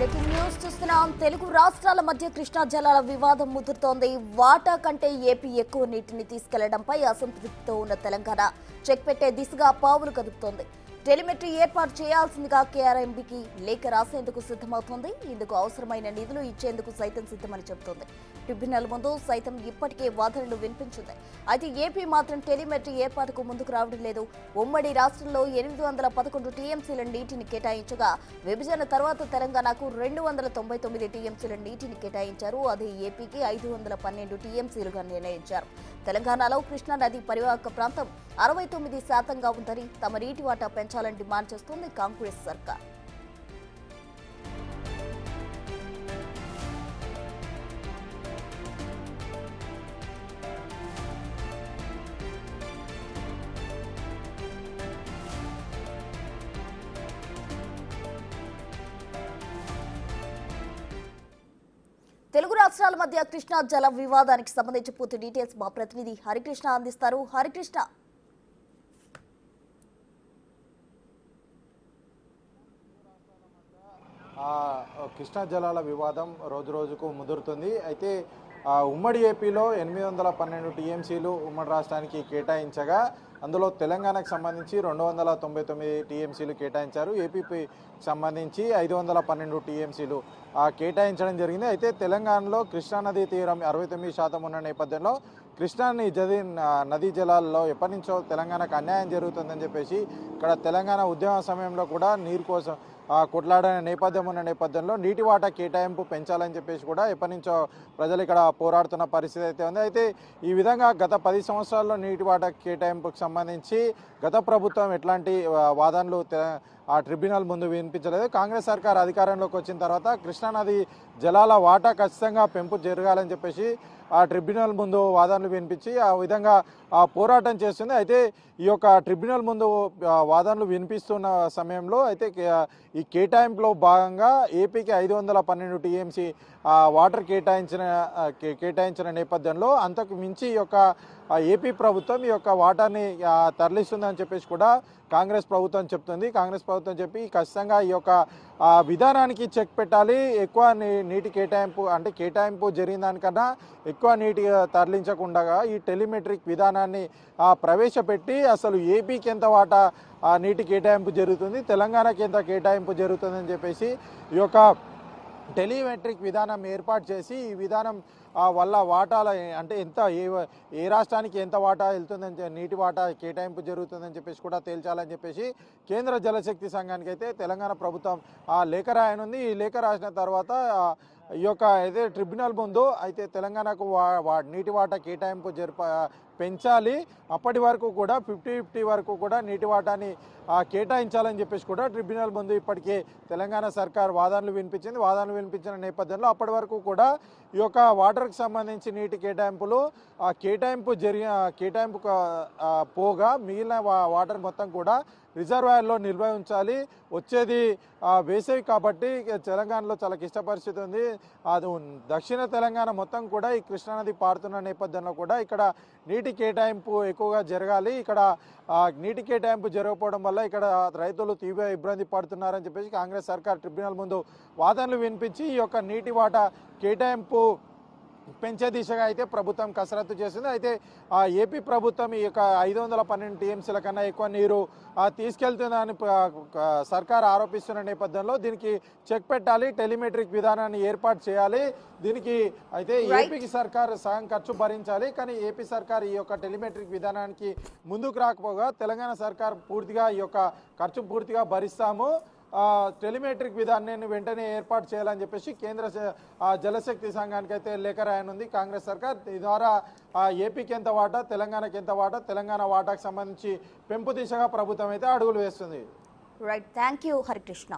Breaking news చూస్తున్నాం. తెలుగు రాష్ట్రాల మధ్య కృష్ణా జలాల వివాదం ముదురుతోంది. వాటా కంటే ఏపీ ఎక్కువ నీటిని తీసుకెళ్లడంపై అసంతృప్తితో ఉన్న తెలంగాణ చెక్ పెట్టే దిశగా పావులు కదుపుతోంది. టెలిమెట్రీ ఏర్పాటు చేయాల్సిందిగా కేఆర్ఎంబీకి లేఖ రాసేందుకు సిద్ధమవుతోంది. ఇందుకు అవసరమైన నిధులు ఇచ్చేందుకు సైతం సిద్ధమని చెబుతోంది. ట్రిబ్యునల్ ముందు సైతం ఇప్పటికే వాదనలు వినిపించింది. అయితే ఏపీ మాత్రం టెలిమెట్రీ ఏర్పాటుకు ముందుకు రావడం లేదు. ఉమ్మడి రాష్ట్రంలో 811 టీఎంసీల నీటిని కేటాయించగా విభజన తర్వాత తెలంగాణకు 299 టీఎంసీల నీటిని కేటాయించారు. అదే ఏపీకి 512 టీఎంసీలుగా నిర్ణయించారు. తెలంగాణలో కృష్ణా నది పరివాహక ప్రాంతం 69%గా ఉందని తమ నీటి వాటా పెంచాలని డిమాండ్ చేస్తోంది కాంగ్రెస్ సర్కార్. తెలుగు రాష్ట్రాల మధ్య కృష్ణా జల వివాదానికి సంబంధించి పూర్తి డీటెయిల్స్ మా ప్రతినిధి హరికృష్ణ అందిస్తారు. హరికృష్ణ, కృష్ణా జలాల వివాదం రోజు రోజుకు ముదురుతుంది. అయితే ఉమ్మడి ఏపీలో 812 టీఎంసీలు ఉమ్మడి రాష్ట్రానికి కేటాయించగా అందులో తెలంగాణకు సంబంధించి 299 టీఎంసీలు కేటాయించారు. ఏపీకి సంబంధించి 512 టీఎంసీలు కేటాయించడం జరిగింది. అయితే తెలంగాణలో కృష్ణానదీ తీరం 69% ఉన్న నేపథ్యంలో కృష్ణా నదీ జలాల్లో ఎప్పటి నుంచో తెలంగాణకు అన్యాయం జరుగుతుందని చెప్పేసి ఇక్కడ తెలంగాణ ఉద్యమ సమయంలో కూడా నీరు కోసం కొట్లాడిన నేపథ్యం ఉన్న నేపథ్యంలో నీటి వాటా కేటాయింపు పెంచాలని చెప్పేసి కూడా ఎప్పటి నుంచో ప్రజలు ఇక్కడ పోరాడుతున్న పరిస్థితి అయితే ఉంది. అయితే ఈ విధంగా గత 10 సంవత్సరాల్లో నీటి వాటా కేటాయింపుకు సంబంధించి గత ప్రభుత్వం ఎట్లాంటి వాదనలు ఆ ట్రిబ్యునల్ ముందు వినిపించలేదు. కాంగ్రెస్ సర్కార్ అధికారంలోకి వచ్చిన తర్వాత కృష్ణానది జలాల వాటా ఖచ్చితంగా పెంపు జరగాలని చెప్పేసి ఆ ట్రిబ్యునల్ ముందు వాదనలు వినిపించి ఆ విధంగా పోరాటం చేస్తుంది. అయితే ఈ యొక్క ట్రిబ్యునల్ ముందు వాదనలు వినిపిస్తున్న సమయంలో అయితే ఈ కేటాయింపులో భాగంగా ఏపీకి 512 టీఎంసీ వాటర్ కేటాయించిన నేపథ్యంలో అంతకు మించి ఈ యొక్క ఏపీ ప్రభుత్వం ఈ యొక్క వాటాన్ని తరలిస్తుందని చెప్పేసి కూడా కాంగ్రెస్ ప్రభుత్వం చెప్తుంది. కాంగ్రెస్ ప్రభుత్వం చెప్పి ఖచ్చితంగా ఈ యొక్క విధానానికి చెక్ పెట్టాలి. ఎక్కువ నీటి కేటాయింపు జరిగిన దానికన్నా ఎక్కువ నీటి తరలించకుండా ఈ టెలిమెట్రిక్ విధానాన్ని ప్రవేశపెట్టి అసలు ఏపీకి ఎంత వాటా నీటి కేటాయింపు జరుగుతుంది, తెలంగాణకి ఎంత కేటాయింపు జరుగుతుందని చెప్పేసి ఈ యొక్క టెలిమెట్రిక్ విధానం ఏర్పాటు చేసి ఈ విధానం వల్ల వాటాల అంటే ఎంత ఏ రాష్ట్రానికి ఎంత వాటా వెళ్తుందని నీటి వాటా కేటాయింపు జరుగుతుందని చెప్పేసి కూడా తేల్చాలని చెప్పేసి కేంద్ర జలశక్తి సంఘానికి అయితే తెలంగాణ ప్రభుత్వం లేఖ రాయనుంది. ఈ లేఖ రాసిన తర్వాత ఈ యొక్క అయితే ట్రిబ్యునల్ ముందు అయితే తెలంగాణకు నీటి వాటా కేటాయింపు పెంచాలి, అప్పటి వరకు కూడా 50-50 వరకు కూడా నీటి వాటాని కేటాయించాలని చెప్పేసి కూడా ట్రిబ్యునల్ ముందు ఇప్పటికే తెలంగాణ సర్కార్ వాదనలు వినిపించిన నేపథ్యంలో అప్పటి వరకు కూడా ఈ యొక్క వాటర్కి సంబంధించి నీటి కేటాయింపు పోగా మిగిలిన వాటర్ మొత్తం కూడా రిజర్వాయర్లో నిల్వ ఉంచాలి. వచ్చేది వేసవి కాబట్టి తెలంగాణలో చాలా క్లిష్ట పరిస్థితి ఉంది. అది దక్షిణ తెలంగాణ మొత్తం కూడా ఈ కృష్ణానది పారుతున్న నేపథ్యంలో కూడా ఇక్కడ నీటి కేటాయింపు ఎక్కువగా జరగాలి. ఇక్కడ నీటి కేటాయింపు జరగకపోవడం వల్ల ఇక్కడ రైతులు తీవ్ర ఇబ్బంది పడుతున్నారని చెప్పేసి కాంగ్రెస్ సర్కార్ ట్రిబ్యునల్ ముందు వాదనలు వినిపించి ఈ యొక్క నీటి వాటా కేటాయింపు పెంచే దిశగా అయితే ప్రభుత్వం కసరత్తు చేసింది. అయితే ఏపీ ప్రభుత్వం ఈ యొక్క 512 టీఎంసీల కన్నా ఎక్కువ నీరు తీసుకెళ్తుందని సర్కార్ ఆరోపిస్తున్న నేపథ్యంలో దీనికి చెక్ పెట్టాలి, టెలిమెట్రిక్ విధానాన్ని ఏర్పాటు చేయాలి. దీనికి అయితే ఏపీకి సర్కార్ సగం ఖర్చు భరించాలి. కానీ ఏపీ సర్కార్ ఈ యొక్క టెలిమెట్రిక్ విధానానికి ముందుకు రాకపోగా తెలంగాణ సర్కార్ పూర్తిగా ఈ యొక్క ఖర్చు పూర్తిగా భరిస్తాము, టెలిమెట్రిక్ విధానాన్ని వెంటనే ఏర్పాటు చేయాలని చెప్పేసి కేంద్ర జలశక్తి సంఘానికి అయితే లేఖ రాయనుంది కాంగ్రెస్ సర్కార్. దీని ద్వారా ఏపీకి ఎంత వాటా, తెలంగాణకి ఎంత వాటా, తెలంగాణ వాటాకు సంబంధించి పెంపు దిశగా ప్రభుత్వం అయితే అడుగులు వేస్తుంది. Right, thank you Harikrishna.